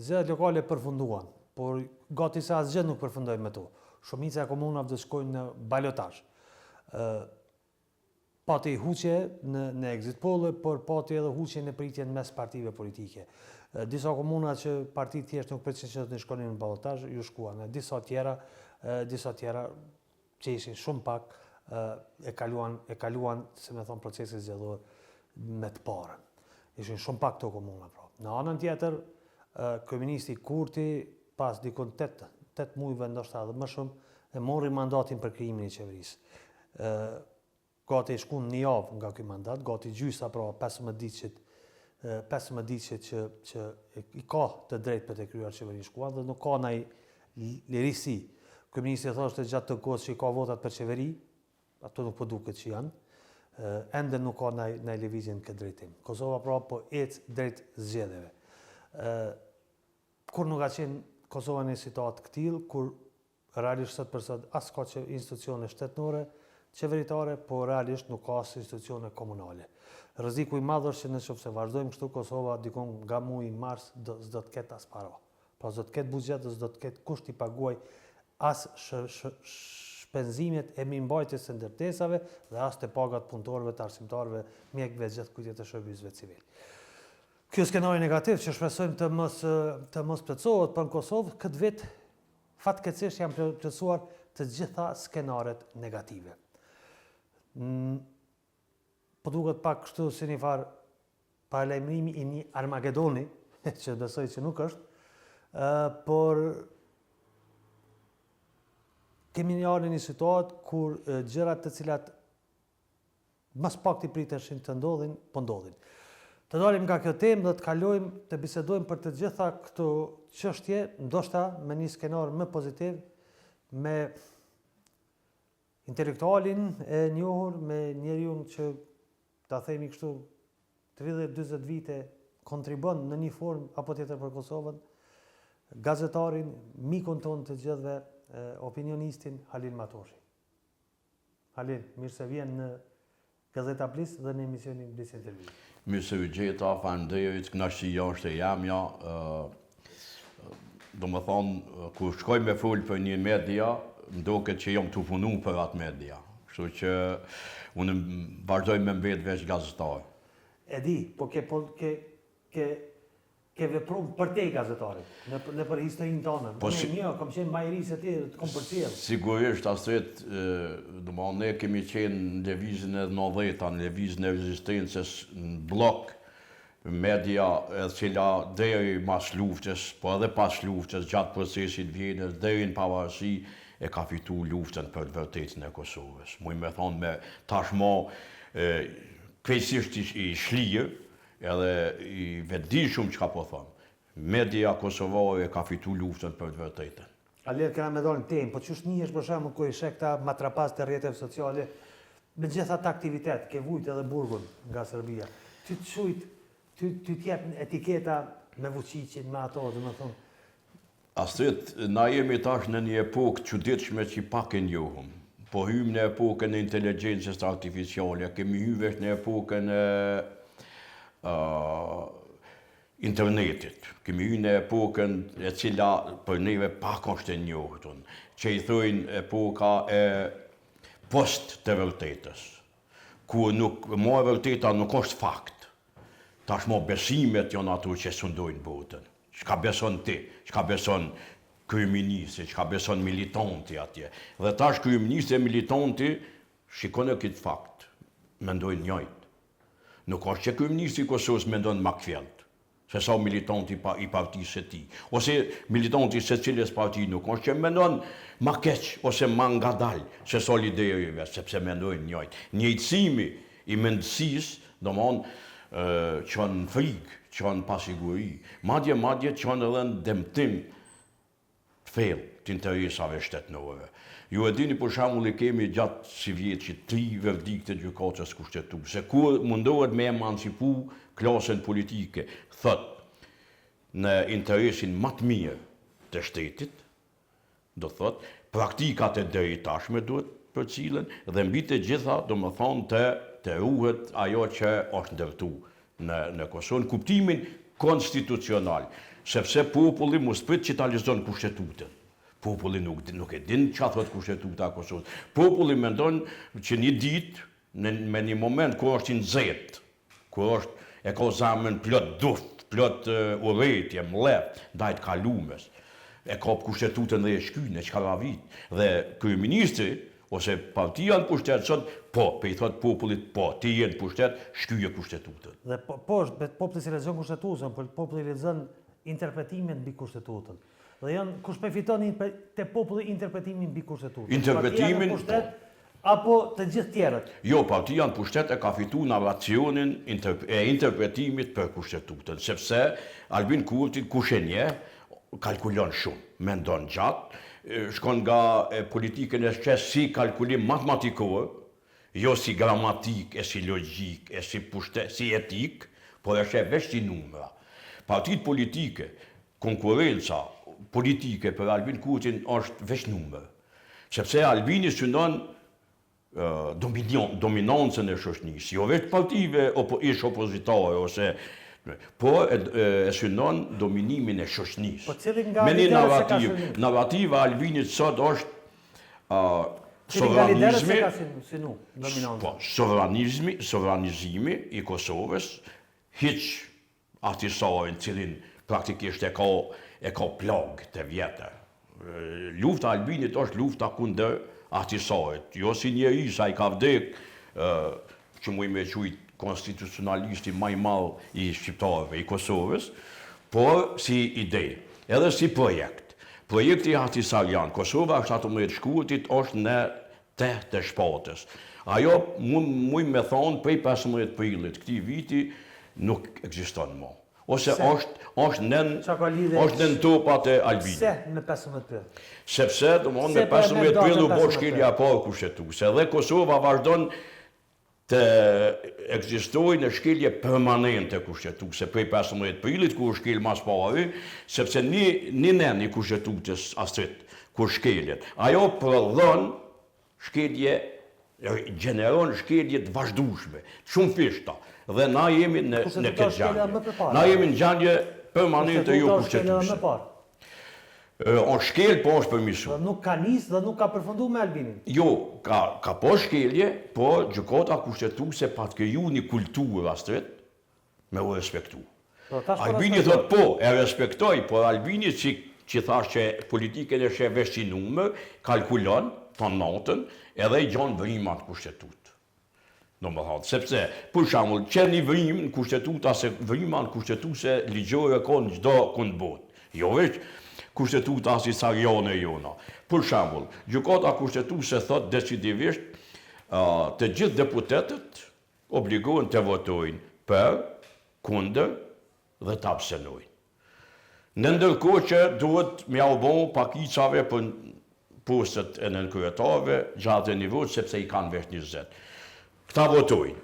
zgjedhjet lokale përfunduan, por gati se asgjë nuk përfundoi me to. Shumica e komunave do shkojnë në balotazh. Pati huqje në exit poll, por pati edhe huqje në pritjen mes partive politike. Disa komuna që partitë thjesht nuk përcjellin që të shkonin në balotazh, ju shkuan. Disa tjera që ishin shumë pak e kaluan, se me thonë, procesin zgjedhor me të parën. Ishin shumë pak këto komuna. Në anën tjetër, kryeministi Kurti pas dikon 8 muajve ndoshta edhe më shumë e mori mandatin për krijimin e qeverisë. Gati shkon një javë nga ky mandat, gati gjysa pra 15 ditë që i ka të drejtë për të krijuar qeverinë shkuan dhe nuk ka ndonjë lirisi. Kryeministri thoshte gjatë të kohës që i ka votat për qeveri, ato nuk po duket që janë, ende nuk ka ndonjë lëvizje në këtë drejtim. Kosova pra po ec drejt zgjedhjeve. Kur nuk ka qenë Kosova në situatë këtill, kur realisht sot për sot as ka institucione shtetërore, qeveritare, po realisht nuk ka as institucione komunale. Rreziku i madh është që nëse vazhdojmë kështu, Kosova dikon nga muaji mars s'do të ketë as para. Pra s'do të ketë buxhet, s'do të ketë kusht i paguaj as shpenzimet e mirëmbajtjes së ndërtesave dhe as të pagat punëtorëve, të arsimtarëve, mjekëve, gjithë kujtjet e shërbimeve civil. Ky skenari negativ që shpresojmë të mos plotësohet për Kosovë, këtë vit fatkeqësisht janë plotësuar të gjitha skenaret negative. Po duket pak kështu si një farë paralajmërimi i një Armagedoni, që besoj që nuk është, por kemi një situatë kur gjërat të cilat mas pak të priteshin të ndodhin, po ndodhin. Të dalim nga kjo temë dhe të kalojmë të bisedojmë për të gjitha këto çështje, ndoshta me një skenar më pozitiv, me intelektualin e njohur, me njeriu që ta themi kështu 30-40 vite kontribon në një formë apo tjetër për Kosovën, gazetarin, mikun tonë të gjithëve, opinionistin Halil Matoshi. Halil, mirë se vjen në Gazeta Plis dhe në emisionin Plis Intervju. Mirë se u gjeta, faleminderit, kënaqësia është e jamja. Do më thonë, kur shkoj me fol për një media, më duket që jam të punu për atë media. Kështu që unë vazhdoj me mbet veç gazetar. E di, po ke vepruar për te gazetarit, në për historinë tonë. Një, kam qenë majerisë e ti, të kom përcjell. Sigurisht, Astrid, ne kemi qenë në lëvizjen e 90-ta, në lëvizjen e rezistencës në blok, media e cila deri mas luftës, po edhe pas luftës, gjatë procesit Vjenës, deri në pavarësi, e ka fitu luftën për të vërtetën e Kosovës. Muj me thonë me tashmo krejtësisht i shlijë, edhe i vetëdijshëm që ka po thonë. Media kosovare ka fitu luftën për të vërtetën. Aler, këna me dalë në temë, po qësh një është për shemë kër i shek ta matrapas të rrjeteve sociale, me gjitha ta aktivitet, ke vujt edhe burgun nga Serbia. Ty të shujt, ty t'jep etiketa me vucicin, me ato, dhe me thonë. Astrid, na jemi tash në një epokë çuditshme që pak e njohëm. Po hymë në epokën e inteligjencës artificiale, kemi hyvesh në epokën e internetit. Kemi hyrë në epokën e cila për neve pak është e njohur, që i thojnë epoka e post të vërtetës, ku e vërteta nuk është fakt. Tashmo besimet janë ato që sundojnë botën. Çka beson ti, çka beson kryeministri, çka beson militanti atje. Dhe tash kryeministri e militanti shikon këtë fakt, mendojnë njëjtë. Nuk është që kryeministri i Kosovës mendon më kthjellët, se sa militanti i partisë së tij, ose militanti i secilës parti nuk është që mendon më keq ose më ngadalë, se sa liderive, sepse mendojnë njëjtë. Njëjtësimi i mendësisë, domthonë çon frikë, çon pasiguri, madje çon edhe në dëmtim thellë të interesave shtetërore. Ju e dini për shembull e kemi gjatë si vjet që 3 verdikte gjykatës kushtetuese, kur mundohet me emancipu klasën politike, thot në interesin më të mirë të shtetit, do thot, praktikat e deri tashme duhet përcillen dhe mbi të gjitha, do më thonë, të ruhet ajo që është ndërtu në Kosovë, në kuptimin konstitucional. sepse populli mos prit që ta lexon kushtetutën. Populli nuk e din çfarë thot kushtetuta e Kosovës. Populli mendon që një ditë, me një moment ku është i nxehtë, ku e ka zemrën plot duft, plot urrëtie, mlep, ndaj të kalumes, e ka kushtetutën dhe e shkyn, e çka vit. Dhe kryeministri ose partia në pushtet sot, i thot popullit, ti je në pushtet, shkyje kushtetutën. Dhe populli si lexon kushtetutën, populli lexon interpretimin mbi kushtetutën. Dhe kush përfiton te populli interpretimin mbi kushtetutën. Interpretimin apo të gjithë tjerët? Jo, partia në pushtet e ka fitu narracionin e interpretimit për kushtetutën, sepse Albin Kurti kushenje kalkulon shumë, mendon gjatë, shkon nga politikën e shqes si kalkulim matematikor, jo si gramatik, e si logjik, e si pushtet, si etik, por është veç si numra. Partit politike, konkurenca politike për Albin Kurtin është veç numër, sepse Albini synon dominancën e shoqënisë, jo vetë partive ish opozitare ose po e synon dominimin e shoqënisë. Me një narrativ. Narrativa e Albinit sot është sovranizimi i Kosovës, hiç atisajnë cilin praktikisht e ka plagë të vjetër. Lufta e Albinit është lufta kundër atisajt, jo si njeri sa i ka vdek, që mu i me qujt konstitucionalisti maj mal i shqiptarëve, i Kosovës, por si ide, edhe si projekt. Projekti Ahtisarjan, Kosova 17 shkurtit është në teh të shpatës. Ajo, mu i me thonë, prej 15 prillit këti viti, nuk ekziston më. Ose është nën topat e Albinit. Se me 15 prill? Sepse, me 15 prill u bo shkelja parë kushtetuse. Dhe Kosova vazhdon të ekzistojë në shkelje permanente kushtetuse, prej 15 prillit, ku u shkel mas pari, sepse një nen i kushtetutës astrit, kur shkeljet. Ajo prodhon shkelje, gjeneron shkelje të vazhdueshme, shumë fishta. Dhe na jemi në këtë gjendje. Na jemi në gjendje permanente jo kushtetuse. O shkel po është përmisu. Nuk ka nisë dhe nuk ka përfundu me Albinin? Jo, ka po shkelje, po gjykata kushtetuse pa të kriju një kulturë astret me u respektu. Albini thot po, e respektoj, por Albini që thash që politikën e shë vesh si numër, kalkulon, të natën, edhe i gjonë vrimat kushtetut. Do më thotë, sepse, për shambull, që një vrim në kushtetuta, se vrima në kushtetuse ligjore ka në gjdo kënd botë. Jo veç kushtetuta si Sarjane jona. Për shambull, gjykata kushtetuse thot decidivisht të gjithë deputetët obligohen të votojnë për, kundër dhe të abstenojnë. Në ndërkohë që duhet me albon pakicave për postet e nënkryetave gjatë e nivot, sepse i kanë vesh 20. Këta votojnë,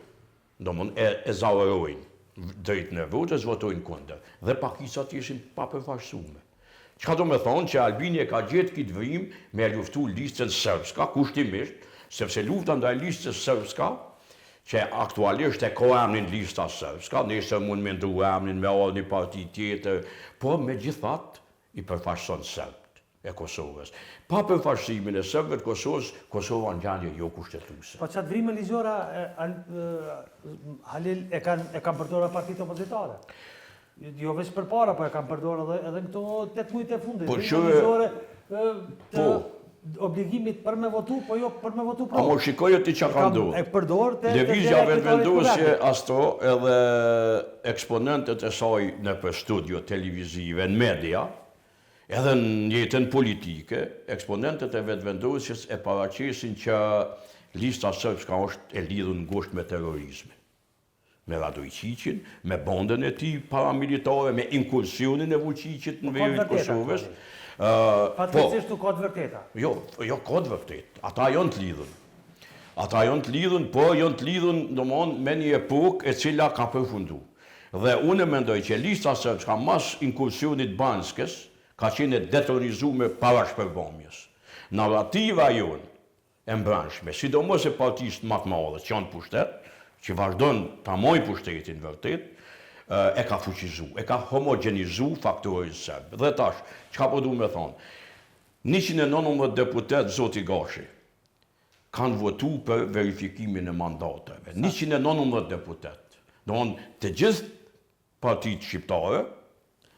e zaurojnë drejt në votës, votojnë kundër. Dhe pakicat ishin pa përfaqësume. Çka do me thonë që Albini e ka gjetë këtë vrim me luftu listën sërbska, kushtimisht, sepse lufta ndaj listës sërbska, që aktualisht e ka emrin lista sërbska, nesër mund me ndu emrin me një parti tjetër, po me gjithat i përfaqëson sërbët e Kosovës. Pa përfaqësimin e sërbëve të Kosovës, Kosova në gjendje jo kushtetuse. Po qatë vrime ligjore, Halil e kanë përdora partitë opozitare? Jo veç për para, po e kanë përdora edhe në këto 8 mujtë e fundit. Vrime ligjore të obligimit për me votu, po jo për me votu pro. A mo shikojë ti që ka ndodhur. Lëvizja vendosje astro edhe eksponentët e saj në për studio televizive, në media, edhe në jetën politike, eksponentët e vetëvendosjes e paraqesin që lista sërbska është e lidhur ngusht me terrorizmin. Me Radojqiqin, me bondën e tij paramilitare, me inkursionin e Vučićit në veriut të Kosovës. Fatkeqësisht nuk ka të vërteta. Jo, ka të vërtet. Ata janë të lidhur. Ata janë të lidhur, po janë të lidhur domthonë me një epokë e cila ka përfunduar. Dhe unë mendoj që lista sërbska mas inkursionit Banskës ka qenë detronizuar para shpërbomjes. Narrativa jonë e mbranshme, sidomos e partisë më të mëdha që janë pushtet, që vazhdon ta mojë pushtetin vërtet, e ka fuqizu, e ka homogenizu faktorin sërbë. Dhe tash, çka po du me thonë? 119 deputet, zoti Gashi, kanë votu për verifikimin e mandateve. 119 deputet. Të gjithë partitë shqiptare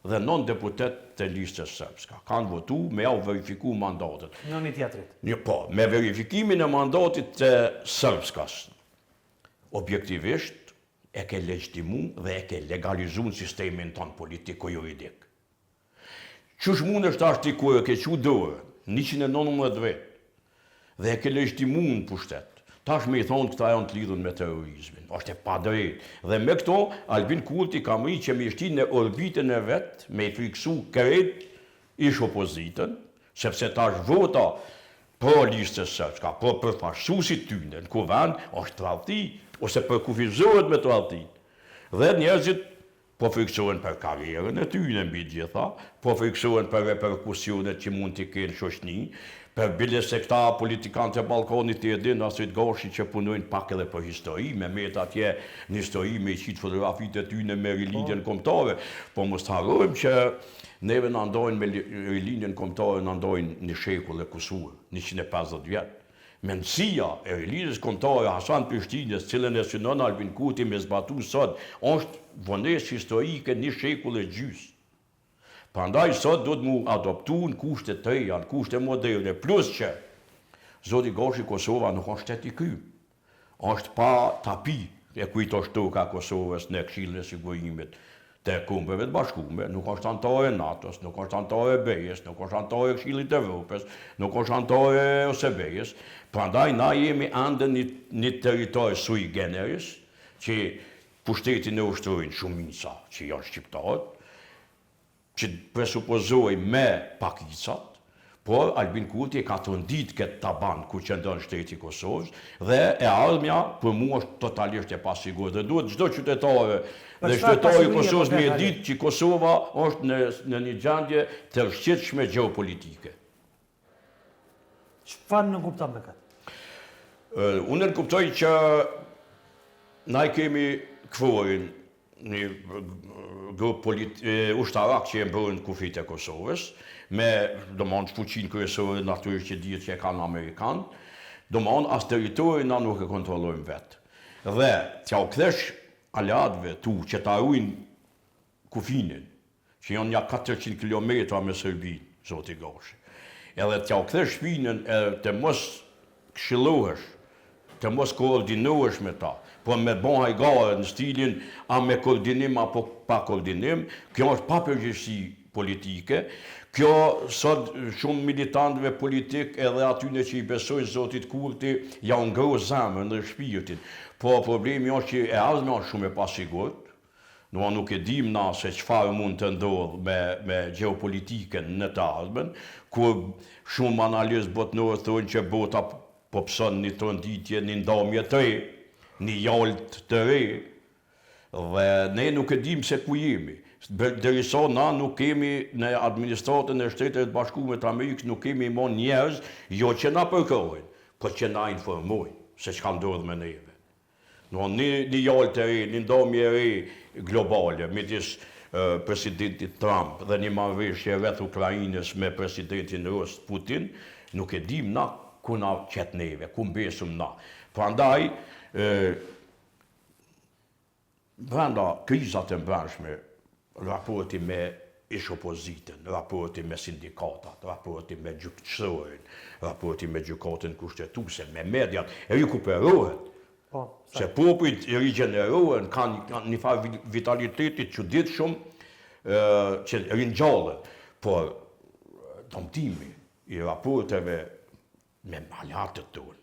dhe 9 deputet të listës sërbska. Kanë votu me ja verifiku mandatet. Në një tjetrit. Po, me verifikimin e mandatit të sërbskas. Objektivisht, e ke legjitimu dhe e ke legalizu në sistemin tonë politiko-juridik. Qësh mund është ashtë t'i kur e ke që dorë, 119 vetë, dhe e ke legjitimu në pushtet. Tash me i thonë këta janë të lidhën me terrorizmin, është e pa drejt. Dhe me këto, Albin Kurti ka mëri që me ishti në orbitën e vetë, me i friksu kërët ish opozitën, sepse tash vota pro listës sërbska, pro përfaqësuesit tyne, në kuvend, është tradhti, ose përkufizohet me tradhti. Dhe njerëzit po friksohen për karrierën e tyne mbi gjitha, po friksohen për reperkusionet që mund t'i kenë shoqni, për bile se këta politikanët e Ballkanit të edhin Astrid Gashi që punojnë pak edhe për histori, me met atje në histori me i qitë fotografit e tyne me rilindjen kombëtare, po mos të harrojmë që neve në ndojnë me rilindjen kombëtare në ndojnë një shekull e kusur, 150 vjetë. Mendësia e rilindjes kombëtare Hasan Prishtinës, cilën e synon Albin Kurti me zbatu sot, është vonesë historike një shekull e gjysmë. Prandaj sot do të mu adoptu në kushte të reja, në kushte moderne, plus që zoti Gashi Kosova nuk është shtet i krymë. Është pa tapi e kujto shtoka Kosovës në Këshillin e Sigurimit të Kombeve të Bashkuara, nuk është antare e NATO-s, nuk është antare e BE-s, nuk është antare e Këshillit të Evropës, nuk është antare e OSBE-s. Prandaj na jemi ende një territor sui generis, që pushtetin e ushtrojnë shumica që janë shqiptarët, që presupozoj me pakicat, por Albin Kurti ka të ndit këtë taban ku qëndon shteti i Kosovës dhe e ardhmja për mua është totalisht e pasiguar dhe duhet çdo qytetare dhe qytetari i Kosovës me ditë që Kosova është në një gjendje të rrshqitshme gjeopolitike. Çfarë nuk kupton me këtë? Unë në kuptoj që na i kemi këforin një grup ushtarak që e mbërën kufit e Kosovës, me domon fuqinë kryesore natyrisht që dihet që e kanë Amerikanë, domon as territorin na nuk e kontrollojmë vetë. Dhe t'ja u kthesh aleatëve tu që ta ruajnë kufinin, që janë ja 400 kilometra me Serbinë, zoti Gashi. Edhe t'ja u kthesh shpinën të mos këshillohesh, të mos koordinohesh me ta, po me bon hajgare në stilin a me koordinim apo pa koordinim, kjo është pa përgjegjësi politike, kjo sot shumë militantëve politik edhe atyne që i besojnë zotit Kurti ja ngro zemrën dhe shpirtin, po problemi është që e ardhmja është shumë e pasigurt, nuk e dim na se çfarë mund të ndodhë me gjeopolitikën në të ardhmen, kur shumë analizë botërore thonë që bota po pëson një tronditje, një ndamje të re, një jalt të re, dhe ne nuk e dim se ku jemi. Derisa na nuk kemi në administratën e Shtetit Bashkuar të Amerikës, nuk kemi mon njerëz, jo që na përkrohen, por që na informojnë se çka ndodh me neve. Një jalt të re, një ndamje e re globale, midis presidentit Trump dhe një marrëveshje rreth Ukrainës me presidentin rus Putin, nuk e dim na ku na qet neve, ku mbesëm na. Prandaj, brenda krizat e brendshme, raporti me ish opozitën, raporti me sindikatat, raporti me gjykatësorin, raporti me gjykatën kushtetuese, me mediat, rikuperohet. Se popujt i rigjenerohen, kanë një farë vitalitetit çuditshëm që ringjallën, por dëmtimi i raporteve me aleatët tonë,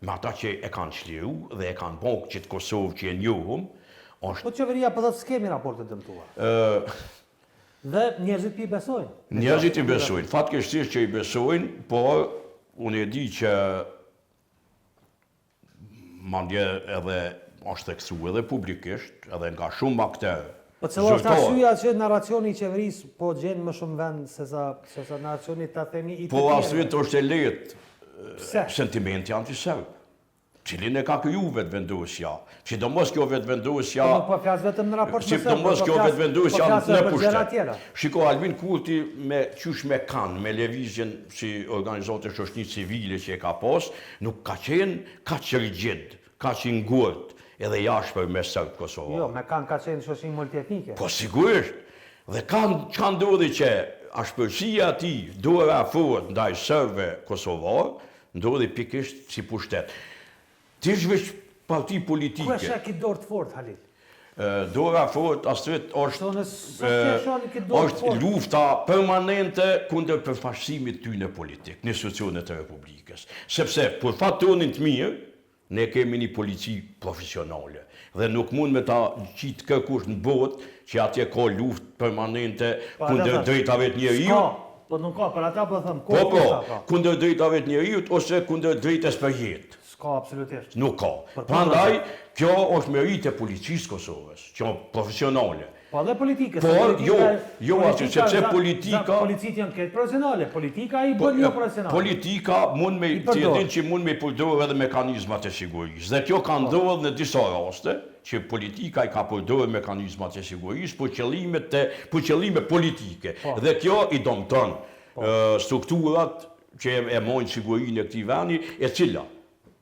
me ata që e kanë çliru dhe e kanë bërë që të Kosovë që e njohum, po qeveria po thotë s'kemi raporte dëmtuar. Dhe njerëzit i besojnë. Njerëzit i besojnë, fatkeqësisht që i besojnë, por unë e di që mandje edhe është theksu edhe publikisht, edhe nga shumë akterë. Po cila është arsyeja që narracioni i qeverisë po gjen më shumë vend se sa narracioni ta themi i të tjerë? Po arsyeja është e lehtë, sentimenti antiserb. cilin e ka kriju vetëvendosja. Sidomos kjo vetëvendosja... Po flas vetëm në raport me Sidomos kjo vetëvendosja në pushtet. tjera. Shiko, Albin Kurti me qysh me kanë, me lëvizjen si organizate shoqërisë civile që e ka pas, nuk ka qenë kaq rigjid, kaq i ngurt edhe jashtëm me Serbë Kosovë. Jo, me kanë ka qenë shoqëri multietnike. Po sigurisht. Dhe ka ndodhi që ashpërsia ati dora afrohet ndaj serbëve kosovar, ndodhi pikërisht si pushtet. Ti është veç parti politike. Ku është ki dorë të fort, Halil? Dora afrohet astret është lufta permanente kundër përfaqësimit tyne politik në institucionet e Republikës. Sepse, për fat tonin të mirë, ne kemi një polici profesionale. Dhe nuk mund me ta qitë kërkush në botë që atje ka luftë permanente kundër drejtave të njeriut. Po nuk ka, për ata po thëmë, Po, kundër drejtave të njeriut ose kundër drejtës për jetë. S'ka absolutisht. Nuk ka. Prandaj, kjo është merit e policisë Kosovës, që është profesionale. Po dhe politikës. Por, jo aty, sepse politika... Policit janë këtë profesionale, politika i bën jo profesionale. Politika mund me, të jedin që mund me përdorë edhe mekanizmat e sigurisë. Dhe kjo ka ndodhur në disa raste, që politika i ka përdorë mekanizmat e sigurisë për qëllime politike. Dhe kjo i domton strukturat që e mojnë sigurinë e këtij vendi, e cila,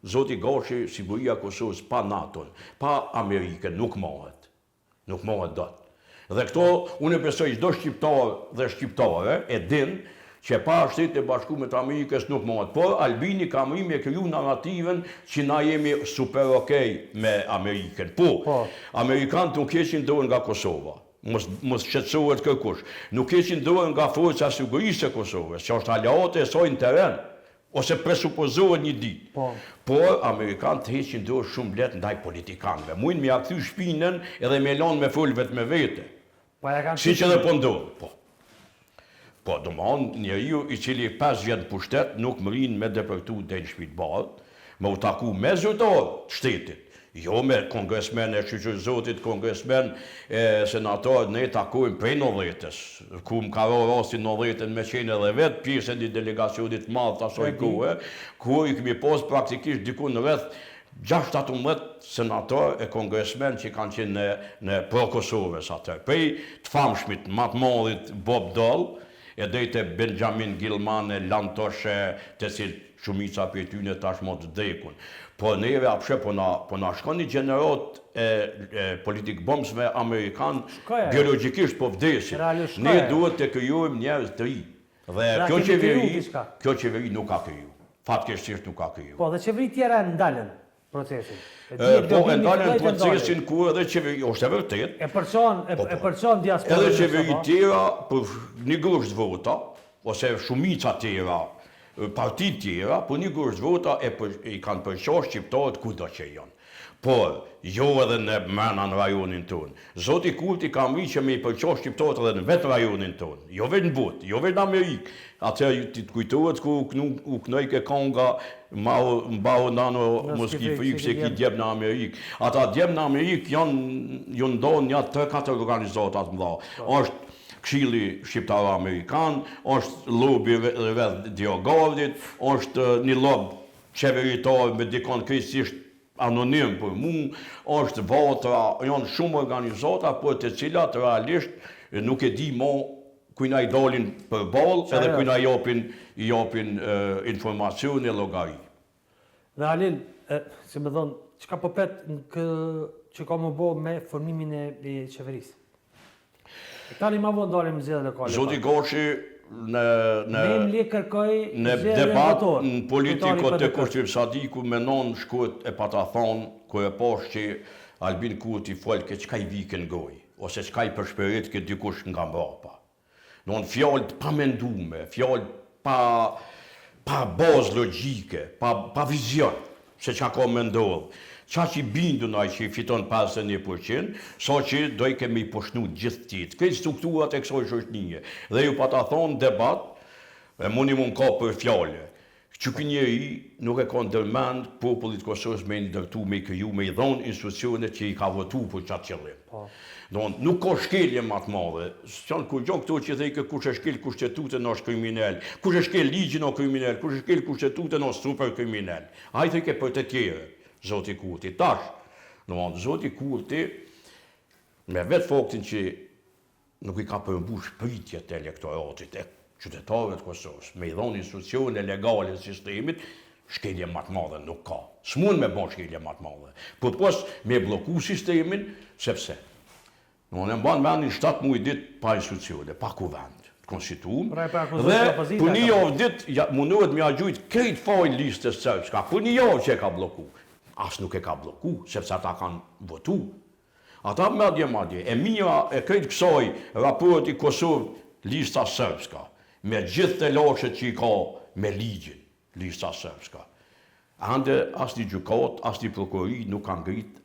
Zoti Gashi, siguria Kosovës pa NATO-n, pa Amerikën, nuk mohet. Nuk mohet dot. Dhe këto, unë besoj çdo shqiptar dhe shqiptare e din që pa Shtetet e Bashkuara të Amerikës nuk mohet. Por Albini ka më me kriju narrativen që na jemi super okej me Amerikën. Po, Amerikanët nuk heqin dorën nga Kosova. Mos shqetësohet kërkush. Nuk heqin dorën nga forca sigurisë e Kosovës, që është aleate e saj në terren, ose presupozohet një ditë. Por Amerikanët heqin dorë shumë lehtë ndaj politikanëve. Mujnë me ia kthy shpinën edhe me lanë me fol vetë me vete. Si që dhe po ndodhë. Po, do më onë, njeriu i cili 5 vjetë pushtet nuk më rinë me depërtu dhe në shpitë balë, me u taku me zyrtarë të shtetit. Jo me kongresmen e shqyqërzotit, kongresmen e senatarët, ne takojmë prej 90-ës, ku më ka rastin 90-ën me qenë edhe vetë pjesë e një delegacionit madhë të asoj kohë, ku i kemi posë praktikisht diku në rreth 6-18 senatar e kongresmen që kanë qenë në pro-Kosovës atër. Prej të famshmit, matë madhit Bob Dole, e drejtë Benjamin Gilman e Lantoshe, të cilë shumica për tyne tashmo të dekun. Po neve apshe po na shkon një gjenerat politik bombsve Amerikan, biologikisht po vdesin. Ne duhet të kryojmë njerëz të ri. Dhe kjo qeveri nuk ka kryu. Fatkesisht nuk ka kryu. Po dhe qeveri tjera ndalën procesin. Po e ndalën procesin ku edhe qeveri, është e vërtet. E përçon diasporën. Edhe qeveri tjera për një grusht vota, ose shumica tjera, partit tjera, për një grusht vota i kanë përqosh shqiptarët kudo që janë. Por, jo edhe në mena në rajonin tonë. Zoti Kurti ka mri që me i përqosh shqiptarët edhe në vetë rajonin tonë. Jo vetë në botë, jo vetë në Amerikë. Atëherë ti të kujtohet ku u knojke konga mbahu nano moski frikë se ki djebë në Amerikë. Ata djebë në Amerikë janë ndonë një 3-4 organizatat mëdha. Është Këshilli Shqiptar-Amerikan, është lobi rreth Diogardit, është një lob qeveritar me dikon krejtësisht anonim për mu, është vatra, janë shumë organizata, për të cilat realisht nuk e di mo kujna i dalin për balë, edhe kujna i japin informacion e logari. Dhe Halil, si me thonë, qka po pet që ka më bo me formimin e qeverisë? Tani ma vonë dalim në zjedhe lokale. Zoti Gashi në debat në politiko të Kushtim Sadiku menon shkurt e pata thonë, kër e posh që Albin Kurti folë ke qka i vikën goj, ose qka i përshperit ke dikush nga mbrapa. Në fjallët pa mendume, fjallët pa bazë logjike, pa vizion, se qa ka mendodhë. Qa që i bindu naj që i fiton 51%, sa që doj kemi i poshnu gjithë tjetë. Këtë strukturat e kësoj shoqënie. Dhe ju pa ta thonë debat, muni mund ka për fjallë. Që kë njeri nuk e ka ndërmend popullit Kosovës me ndërtu, me i kriju, me i dhonë institucionet që i ka votu për qatë qëllim. Nuk ka shkelje ma të madhe. Kur gjon këto që thejke kush e shkel kushtetutën është kriminal, kush e shkel ligjin është kriminal, kush e shkel kushtetutën është super kriminal. A i thejke për të tjere. Zoti Kurti. Tash, Zoti Kurti, me vetë faktin që nuk i ka përmbush pritjet e elektoratit, e qytetarëve të Kosovës, me i dhonë institucione legale të sistemit, shkelje më të madhe nuk ka. S'mund me bon shkelje më të madhe. Por pos me bloku sistemin, sepse në mban vendin 7 muaj ditë pa institucione, pa kuvend, konstituum, dhe për një javë ditë mundohet me agjujt krejt fajnë listës sërbska, për një javë që e ka bloku. As nuk e ka bloku, sepse ata kanë votu. Ata madje, e mija e krejt kësaj raporti Kosovë lista sërbska, me gjithë të lashet që i ka me ligjin, lista sërbska. Ande as një gjukat, as një prokurori nuk kanë ngrit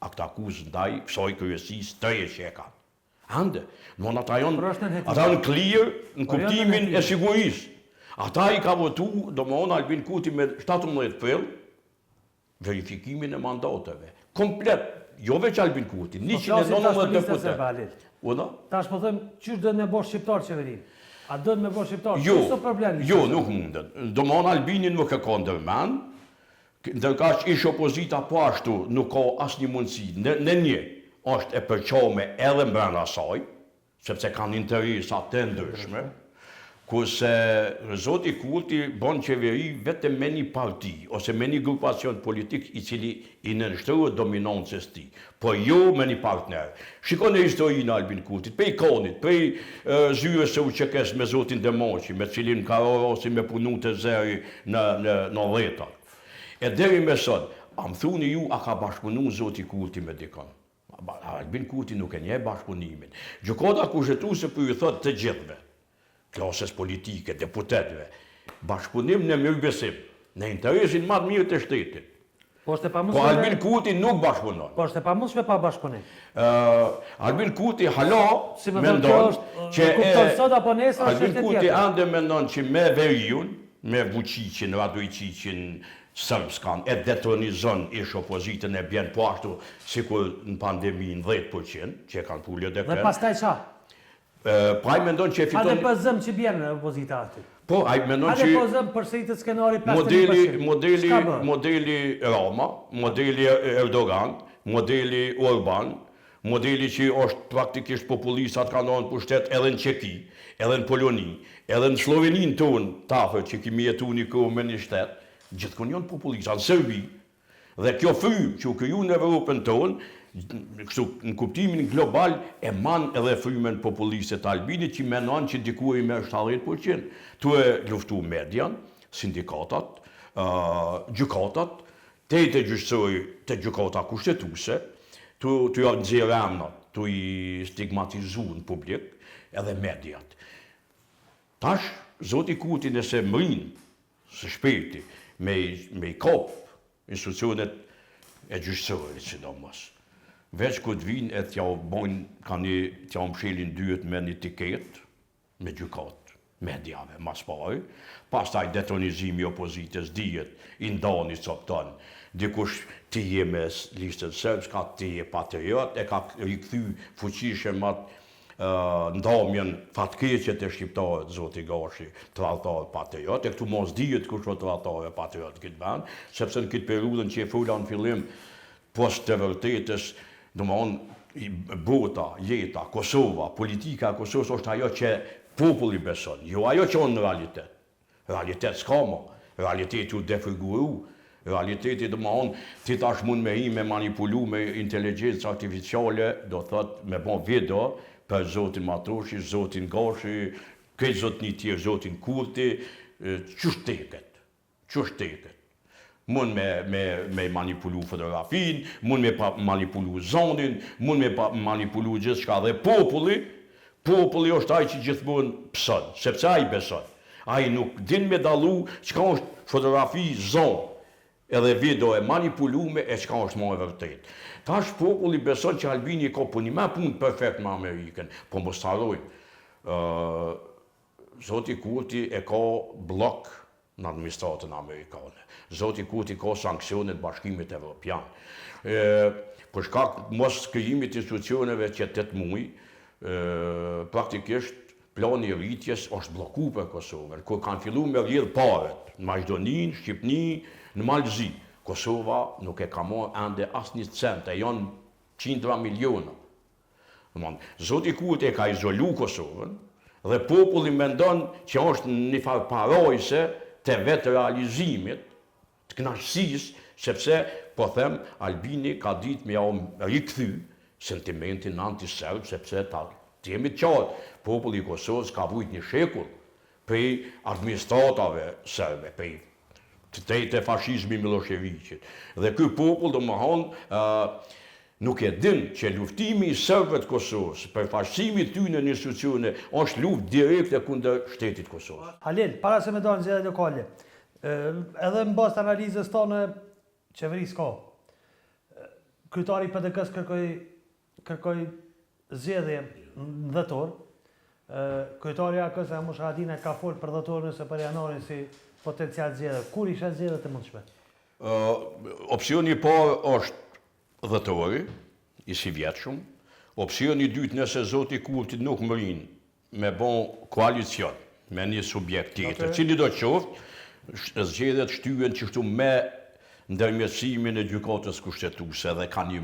akt akuzë ndaj kësaj kryesis tëje që e kanë. Ande, ata janë clear në kuptimin e sigurisë. Ata i ka votu, Albin Kurti me 17 prill, verifikimin e mandateve. Komplet, jo veç Albin Kurti, 190 deputet. Tash po them, çish do të më bosh shqiptar qeverin? A do të më bosh shqiptar? Jo, nuk mundet. Albinin nuk e ka ndërmend, ndërka që ish opozita po ashtu nuk ka asnjë mundësi. Në një është e përqome edhe mbrana saj, sepse kanë interesa të ndryshme, kurse Zoti Kurti bon qeveri vetëm me një parti, ose me një grupacion politik i cili i nënshtrohet dominancës ti, po jo me një partner. Shikon e historinë Albin Kurtit, pe ikonit, pe zyres së uqekes me Zotin Demoqi, me cilin Karorosi me punu të zeri në dheta. E deri me sot, a më thuni ju, a ka bashkëpunu Zoti Kurti me dikon? Albin Kurti nuk e nje bashkëpunimin. Gjykata kushtetuese për ju thot të gjithve, klasës politike, deputetve, bashkëpunim në mirëbesim, në interesin më të mirë të shtetit. Po Albin Kurti nuk bashkëpunon. Po është e pamundshme pa bashkëpunim. Albin Kurti hala mendon që Albin Kurti ande mendon që me veriun, me Vučićin, Radojčićin, sërbskan, e detronizon ish opozitën e bjen po ashtu sikur në pandemin 10% që e kanë pullë dhe Dhe pastaj qa? Po ai mendon që e fiton... Ade për zëm që bjen në opozita aty. Po, ai mendon që... Ade për zëm përse i të skenari 50%. Modeli Rama, modeli Erdogan, modeli Orban, modeli që është praktikisht populistat ka ndonë për shtet edhe në Qeki, edhe në Poloni, edhe në Slovenin tonë, tafër që kimi jetu një kohë me një shtet, gjithkon janë populistat, në Serbi, dhe kjo fry që u kriju në Evropën tonë, në kuptimin global e man edhe frymen populiste të Albinit që menon që dikuj me 70%. Tu e luftu median, sindikatat, gjykatat, te i të gjyqësoj të gjykata kushtetuse, tu janë nëzirë emnat, tu i stigmatizu në publik edhe mediat. Tash, Zoti Kurti nëse mërin së shpeti me i kop institucionet e gjyqësojit sidomos. Veç këtë vinë e t'ja mshilin dyët me një tiket, me gjykat, medjave, mas pari, pas taj detronizimi opozitës dijet, i ndani copton, dikush ti je me listën sërbska, ti je patriot, e ka rikëthy fuqishe mat ndamjen fatkeqet e shqiptarët, Zoti Gashi, tradhtarë patriot, e këtu mos dijet kush o tradhtarë patriot këtë vend, sepse në këtë periudhën që e fula në fillim, post të vërtetës, bota, jeta, Kosova, politika e Kosovës është ajo që populli beson, jo ajo që në realitet. Realitet s'ka ma, realiteti u defiguru, realiteti ti tash mund me hi me manipulu me inteligencë artificiale, do thot me bon video për Zotin Matroshi, Zotin Gashi, këtë zotin tjerë, Zotin Kurti, qështeket. Mund me manipulu fotografin, mund me manipulu zonin, mund me manipulu gjithë shka dhe populli është ai që gjithmonë pëson, sepse ai beson. Ai nuk din me dalu çka është fotografi zon, edhe video e manipulume e çka është më e vërtet. Tash populli beson që Albini ka puni me punë perfekt me Amerikën, po mos harrojmë. Zoti Kurti e ka blok në administratën amerikane. Zoti Kurti ka sanksionet Bashkimit Evropian. Për shkak mos krijimit të institucioneve që 8 muaj, praktikisht plani i rritjes është bllokuar për Kosovën, kur kanë filluar me rrjedh paret në Maqedoninë, Shqipni, në Malzi. Kosova nuk e ka marrë ende asnjë cent, e janë 100 miliona. Zoti Kurti e ka izolu Kosovën dhe populli mendon që është një farë parojse të vetë realizimit, të kënaqësisë, sepse, po them, Albini ka ditë me ja rikthy sentimentin anti-serb, sepse të jemi të qartë, populli i Kosovës ka vujt një shekull prej administratave serbe, prej të fashizmi Miloševićit. Dhe ky popull nuk e din që luftimi i serbëve të Kosovës për fashizmin tyre në institucione është luftë direkte kundër shtetit Kosovës. Halil, para se me dalë zgjedhjet lokale, edhe në bazë të analizës tonë qeverisë ka. Kryetari i PDK-s kërkoi zgjedhje në dhjetor. Kryetari i AK-s Mushahadine ka folur për dhjetorin ose për janarin si potencial zgjedhje. Kur isha zgjedhjet e mundshme? Opsioni i parë është dhjetori, i si vjetshëm. Opsioni i dytë, nëse zoti Kurti nuk mërin me bon koalicion me një subjekt tjetër, cili do të qoftë, zgjedhjet shtyhen qështu me ndërmjetësimin e gjykatës kushtetuese dhe ka një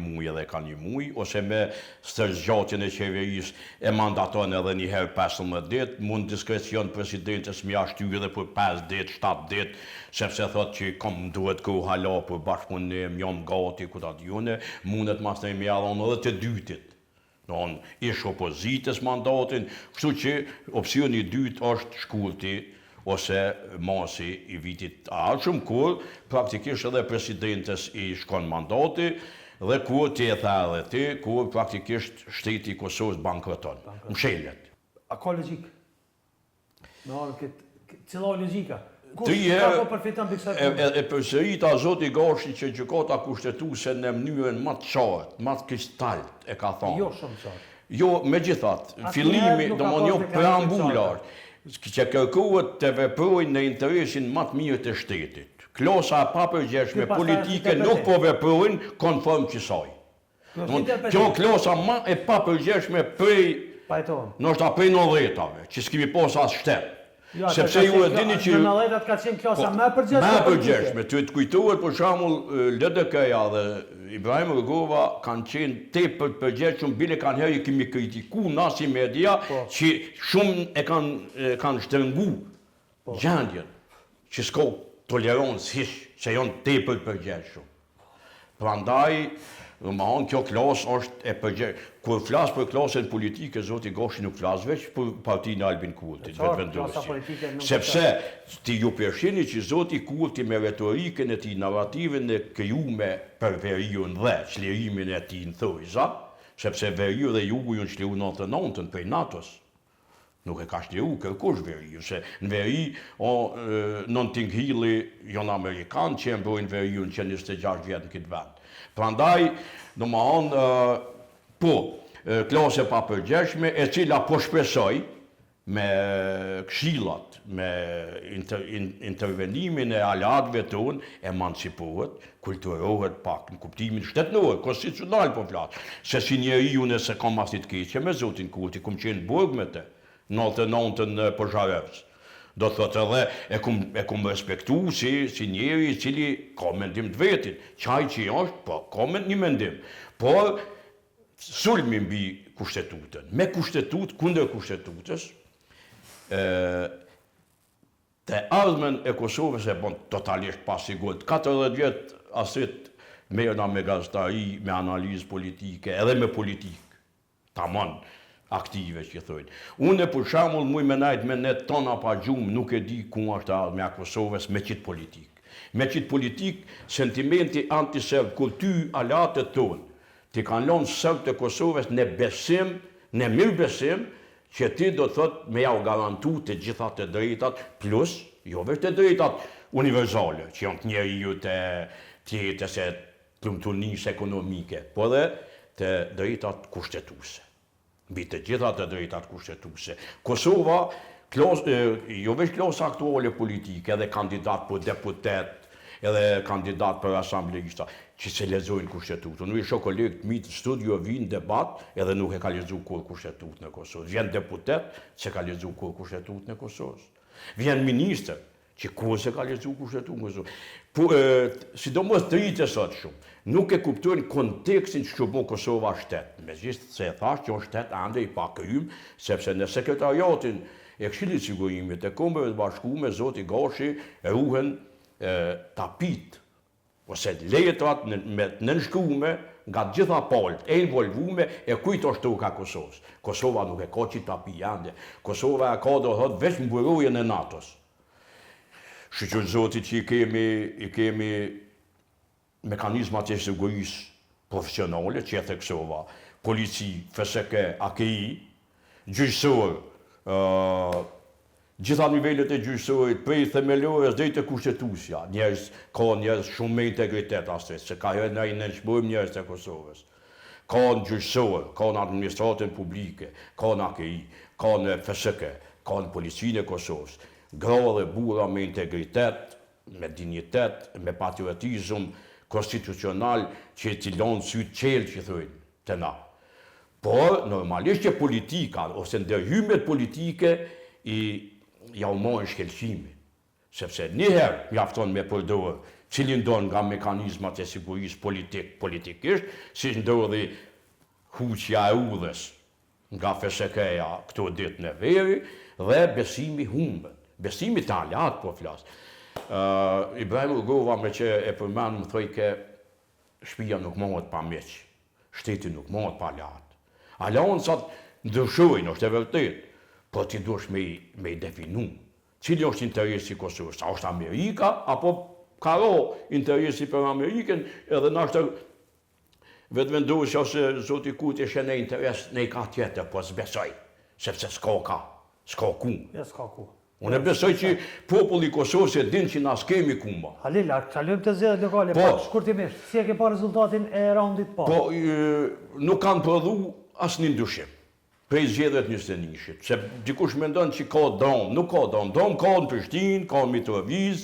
muj, ose me stërgjatjen e qeverisë e mandaton edhe një herë 15 ditë, mund diskrecion presidentes mja shtyre dhe për 5 ditë, 7 ditë, sepse thot që kom duhet kohë hala për bashkëpunim, jam gati, ku ta djune, mundet mas në mjallon edhe të dytit. Ish opozitës mandatin, kështu që opsioni i dytë është Shkurti, ose masi i vitit ardhshëm, kur praktikisht edhe presidentes i shkon mandati dhe kur ti e tha edhe ti, kur praktikisht shteti i Kosovës bankroton, mshelet. A ka logjik? Cila logjika? E përsërita zoti Gashi që gjykata kushtetuese në mënyrën më të qartë, më të kristalt e ka thonë. Jo shumë qartë. Jo, megjithatë, fillimi, domthonjë preambular, që kërkohet të veprojnë në interesin më të mirë të shtetit. Klosa e papërgjeshme politike nuk po veprojnë konform kësaj. Kjo klosa më e papërgjeshme prej, nështë prej 90-ave, që s'kemi pas as shtet. Sepse ju e dini që... Në 90-at ka qenë klosa më e përgjeshme. Më e përgjeshme, të kujtohet për shembull LDK-ja dhe Ibrahim Rugova kanë qenë tepër përgjeshëm, bile kanë herë kemi kritiku na si media që shumë e kanë shtrëngu gjendjen, që s'ka tolerancë hiç, që janë tepër përgjeshëm. Prandaj, kjo klasë është e përgjeshme. Kur flas për klasën politike, zoti Gashi nuk flas veç për partinë e Albin Kurtit, vetëvendosin. Sepse ti ju përshini që zoti Kurti me retorikën e tij, narrativën e krijuar për veriun dhe çlirimin e tij në thojza, sepse veriu dhe jugu ju çliru 99-ën prej NATO-s. Nuk e ka shliru kërkush veriu, se në veri, Notting Hilli janë Amerikanë që e mbrojnë veriun që 26 vjetë në këtë vend. Prandaj, klasë e papërgjeshme, e cila po shpresoj me këshillat, me intervenimin e aleatëve tonë, emancipohet, kulturohet pak në kuptimin shtetëror, konstitucional po flas. Se si njeriu nëse kam asnjë të keqe me zotin Kurti, kum qenë burg me të, 99-ën në Pozharevc. Do të thotë edhe e kum respektu si njeri i cili ka mendim të vetin. Qaj që është, po ka një mendim. Por sulmi mbi kushtetutën, me kushtetut, kundër kushtetutës, të ardhmen e Kosovës e bon totalisht pasigurt. 40 vjetë asit merrna me gazetari, me analizë politike, edhe me politikë, tamam aktive që thojnë. Unë për shembull muj me najt me net tona pa gjumë, nuk e di ku është ardhmja e Kosovës me qitë politikë. Me qitë politikë, sentimenti antiserb, kur ty alatët tonë, ti kanë lënë sërbë të Kosovës në besim, në mirë besim, që ti do të thot me ja u garantu të gjitha të drejtat, plus, jo vetë të drejtat universale, që janë të njeriu të tjetës e plumtunisë ekonomike, po dhe të drejtat kushtetuese. Mbi të gjitha të drejtat kushtetuese. Kosova, jo vetë klasa aktuale politike, edhe kandidat për deputet, edhe kandidat për asambleista, që se lexojnë kushtetutën. Nuk i shoh kolegë të mi të studio vinë debat, edhe nuk e ka lexuar kur kushtetutën e Kosovës. Vjen deputet që ka lexuar kur kushtetutën e Kosovës. Vjen ministër që ku se ka lezu kushtetuar. Sidomos të rritë sot shumë, nuk e kuptojnë kontekstin që bo Kosova shtetë. Me gjithë se e thash që o shtetë ande i pakrymë, sepse në sekretariatin e Këshillit Sigurimit e Kombeve të Bashkuara me Zoti Gashi ruhen tapit ose letrat me nënshkrume nga gjitha palët, e involvume e kujt është ka Kosovës. Kosova nuk e ka që tapi ande. Kosova e ka do thot veç mburojën e NATO-s. Shqyqër Zotit që i kemi mekanizmat e sigurisë profesionale, që e theksova, polici, FSK, AKI, gjyqësor, gjitha nivellet e gjyqësorit, prej themelores dhe të kushtetusja, ka njerëz shumë me integritet astret, se ka herë në i nënshmojmë njerëz të Kosovës. Ka në gjyqësor, ka në administratën publike, ka në AKI, ka në FSK, ka në policinë e Kosovës. Gra dhe burra me integritet, me dignitet, me patriotizëm konstitucional që t'i lonë sytë qelë që thujnë të na. Por, normalisht që politika, ose ndërhymet politike, ja u mojnë shkelqimi. Sepse njëherë mjafton me përdorë cilin donë nga mekanizmat e sigurisë politikisht, si ndodhi huqja e udhës nga FSK-ja këto ditë në veri, dhe besimi humbët. Besimi të alat, po flasë. Ibrahim Rugova me që e përmenë më thoi ke shpia nuk mohet pa meq, shteti nuk mohet pa alat. Alansat ndryshojnë, është e vërtet, po ti dush me i definu. Cili është interesi Kosovës? A është Amerika, apo ka interesi për Amerikën, edhe në është vetë vendosja ose Zoti Kurti e shene interes në i ka tjetër, po s'besoj, sepse s'ka ku. Ja, s'ka ku. Unë e besoj që populli Kosovës e din që na s'kemi kuma. Halil, kalojmë të zgjedhjet lokale, po shkurtimisht, si e ke pa rezultatin e raundit parë? Po, nuk kanë prodhu asnjë ndryshim prej zgjedhjeve të 21-shit, se dikush mendon që ka dom, nuk ka dom. Dom ka në Prishtinë, ka në Mitrovic,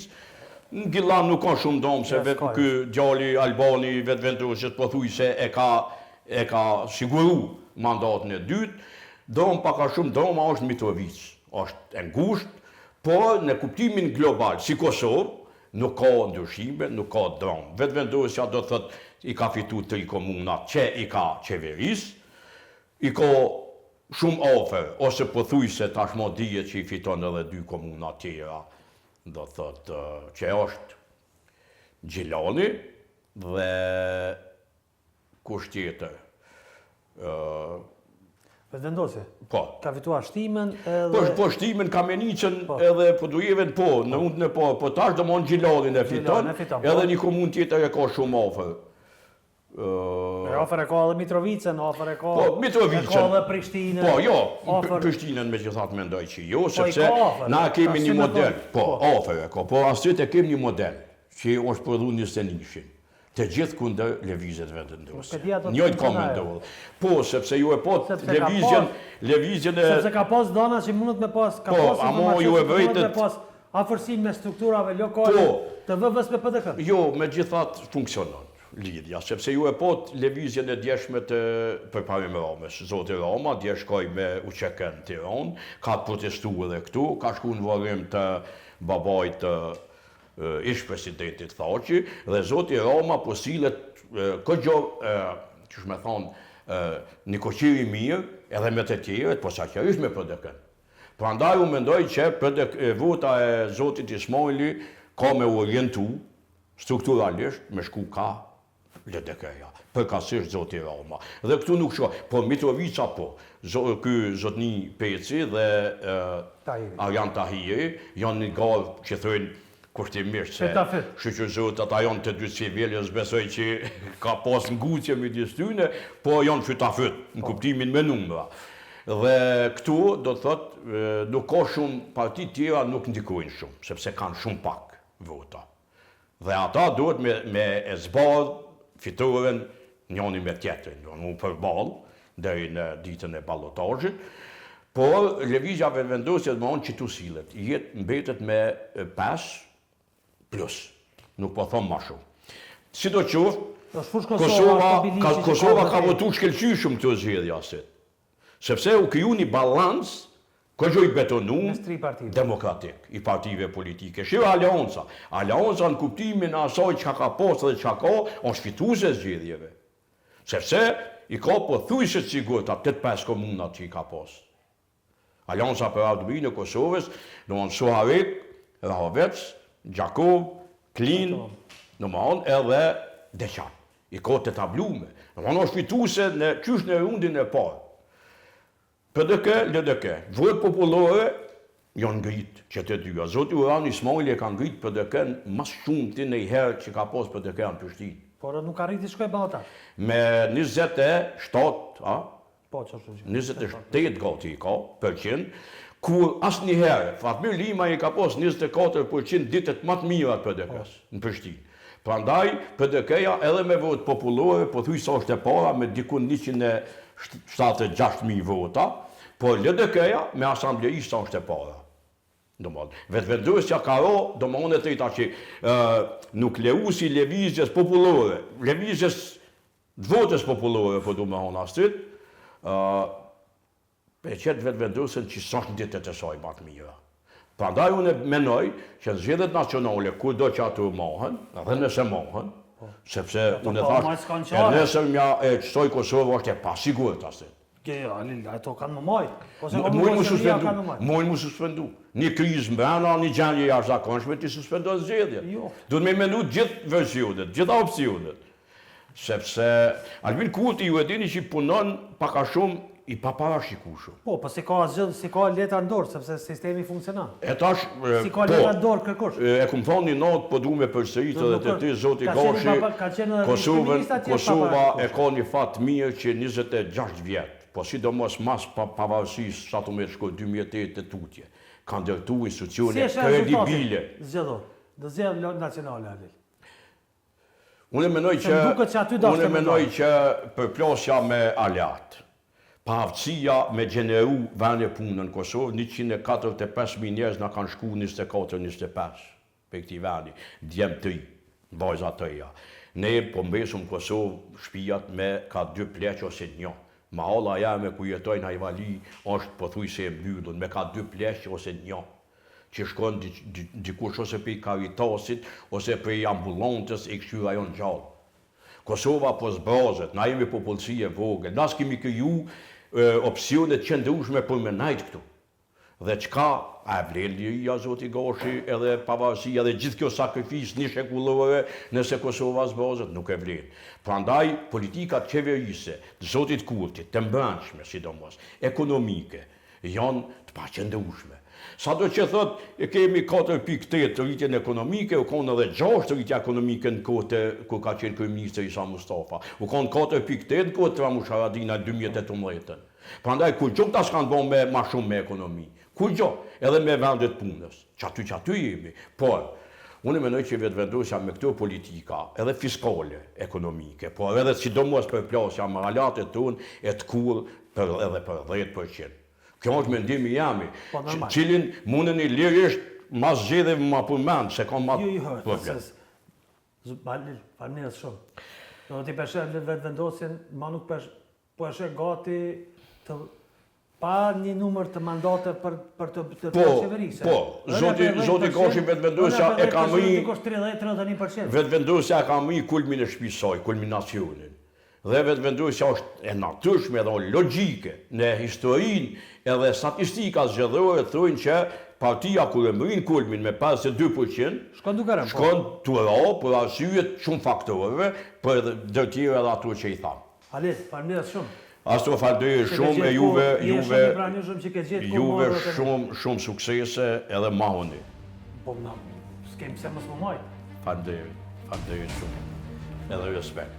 në Gillan nuk ka shumë dom, se vetë ky djali Albani vetë vendosjet pothuajse e ka siguru mandatin e dytë. Dom pak a shumë dom është në Mitrovic, është e ngushtë. Por në kuptimin global, si Kosovë, nuk ka ndryshime, nuk ka dom. Vetë vendosja do të thotë i ka fitu 3 komunat që i ka qeveris, i ka shumë afer, ose pothuajse tashmë dihet që i fiton edhe 2 komunat tjera, do të thotë që është Gjilani dhe kush tjetër. Vetëvendosi? Po. Ka fituar shtimen edhe... Po shtimen, Kamenicën edhe Podujevën po, në undën e po tash do mon Gjilanin e fiton, edhe një komunë tjetër e ka shumë afer. Afer e ka edhe Mitrovicën, afer e ka... Po, Mitrovicën. E ka edhe Prishtinën. Po, jo, Prishtinën me gjithat mendoj që jo, sepse na kemi një model. Po, afer e ka, po asyt e kemi një model, që është prodhu 21-shin. Të gjithë kundër lëvizjet vendendose. Njëjtë ka mendohet. Po, sepse ju e po lëvizjen e... Sepse ka pas dana që mundet me pas... Po, amo ju e vëjtët... me pas afërsin me strukturave lokale të vëvës me PDK. Jo, me gjithat funksionon lidhja, sepse ju e po lëvizjen e djeshme të përparim Ramës. Zoti Rama, dje shkoj me uqeken Tiranë, ka protestu edhe këtu, ka shku në varrim të babajt ish presidentit Thaçi, dhe Zoti Rama po sillet këgjo, që shme thonë, një koqiri mirë, edhe me të tjerët, po saqërisht me PDK-n. Prandaj u mendoj që vota e Zotit Ismaili ka me orientu strukturalisht me shku ka LDK-ja, përkatësisht Zoti Rama. Dhe këtu nuk shko, po Mitrovica po, ky Zotni Peci dhe Arjan Tahiri, janë një garë që thënë kushtimisht se shqyqëzot ata janë të dy civilës, besoj që ka pas ngutje midis tyne, po janë fytafyt në kuptimin me numra. Dhe këtu do të thotë nuk ka shumë parti tjera nuk ndikojnë shumë, sepse kanë shumë pak vota. Dhe ata duhet me e zbardh fitoren njëni me tjetrin, në përballë deri në ditën e ballotazhit. Por lëvizja vendosjet më onë që tu sillet, jetë mbetet me 5 plus, nuk po thonë ma shumë. Si do qoftë, Kosova ka votu shkelqyshëm këto zgjedhja asit. Sepse u kriju një balans Këgjoj betonum Mes tri partive. demokratik i partive politike. Shqive Aleonca. Aleonca në kuptimin e asaj çka ka pas dhe çka ka, është fituese zgjedhjeve. Sepse i ka pothuajse të sigurt atë 85 komunat që i ka pas. Aleonca për Ardhurinë e Kosovës, domthonë Suharik, Rahovec, Gjakov, Klin, domthonë edhe Deçan. I ka të tablume. Domthonë është fituese në qysh në rundin e parë. PDK, LDK, vojt popullore janë ngrit që të dyja. Zoti Urani Ismaili e ka ngrit PDK-n mas shumti në i herë që ka pas PDK në Prishtinë. Por nuk arriti shkoj ballota. Me 27, Po, çfarë? 28 gati i ka %, kur asnjëherë Fatmir Lima i ka pas 24% ditët më të mira të PDK-s në Prishtinë. Prandaj PDK-ja edhe me vot popullore pothuajse është e para me diku 176.000 vota, por LDK-ja me asambleishta është e para. Vetëvendosja ka ro, domthonë e treta që nukleusi lëvizjes popullore, lëvizjes votës popullore, po du me thonë astrit, e qëtë vetëvendosjen që s'është ditët e saj më të mira. Prandaj unë menoj që në zgjedhjet nacionale, kur do që ato mohen, dhe nëse mohen, sepse unë thash, e nëse mja e qëtoj Kosovë është e pasigurt astrit. Ato kanë më majtë. Mojnë mu suspendu. Një krizë mbrana, një gjendje jashtëzakonshme ti suspendon zgjedhjet. Duhet me menu gjithë versionet, gjitha opsionet. Sepse Albin Kurti ju e dini që punon paka shumë i paparashikueshëm. Po, si ka letra në dorë, sepse sistemi funksionon. E tash, si ka letra në dorë kërkosh. E kum thonë një notë, po du me përsëritë edhe të ty, zoti Gashi, Kosova e ka një fat mirë që 26 vjetë. Po sidomos mas pavarësisë, sa të me shkoj 2008 të tutje, kanë ndërtu institucione kredibile. Do zgjedhje nacionale, Alil. Unë menoj që përplasja me aleat, pahavësia me gjeneru vende punë në Kosovë, 145.000 njerëz na kanë shku 24-25 për këti vendi, djemë 3, bajza 3. Ne po mbesëm Kosovë shpijat me ka 2 pleq ose 1. Mahalla jame ku jetojnë Ajvali është pothuajse e mbyllur, me ka 2 pleq ose 1. Që shkon dikush ose për i Karitasit, ose për i ambulantës e këshyra jonë gjallë. Kosova po zbrazet, na jemi popullsi e vogël, na s'kemi kriju opsionet qëndrueshme për me najt këtu. Dhe çka a vlen liria zoti Gashi edhe pavarësia dhe gjithë kjo sakrifisë një shekullore nëse Kosova zbrazet nuk e vlen. Prandaj politikat qeverise të zotit Kurtit, të mbrëmshme sidomos, ekonomike, janë të paqëndrueshme. Sa do që thot, e kemi 4.8 të rritjen ekonomike, u konë edhe 6 të rritja ekonomike në kote, ku ka qenë kryeministri Isa Mustafa. U konë 4.8 në kote të Ramush Haradina 2018. Prandaj, kur gjo këta s'kanë bon me ma shumë me ekonomi. Kur gjo, edhe me vendet punës. Që aty jemi. Por, unë menoj që vetëvendosja me këto politika, edhe fiskale, ekonomike, por edhe sidomos për plasja me alatet tonë, e të kur edhe për 10%. Kjo është mendimi jami, cilin mundën i lirisht mas zgjedhjeve ma përmend, se ka ma problem. Falënderes shumë. Do t'i përshë vetëvendosjen, ma nuk përshë gati të pa një numër të mandate për të qeverisë. Po, zoti Gashi vetëvendosja e ka mri... 30-31%. Vetëvendosja e ka mri kulmin e shpisoj, kulminacionin. Dhe vetëvendosja është e natyrshme dhe logjike në historinë edhe statistika zgjedhore thojnë që partia kur e mrin kulmin me 52%, shkon të ra për arsye shumë faktorëve, për dhe tjera edhe ato që i thamë. Alil, falënderes shumë. Astro falënderes shumë e juve shumë suksese edhe mahoni. Po, s'kem se mos më majtë. Falënderes shumë. Edhe respekt.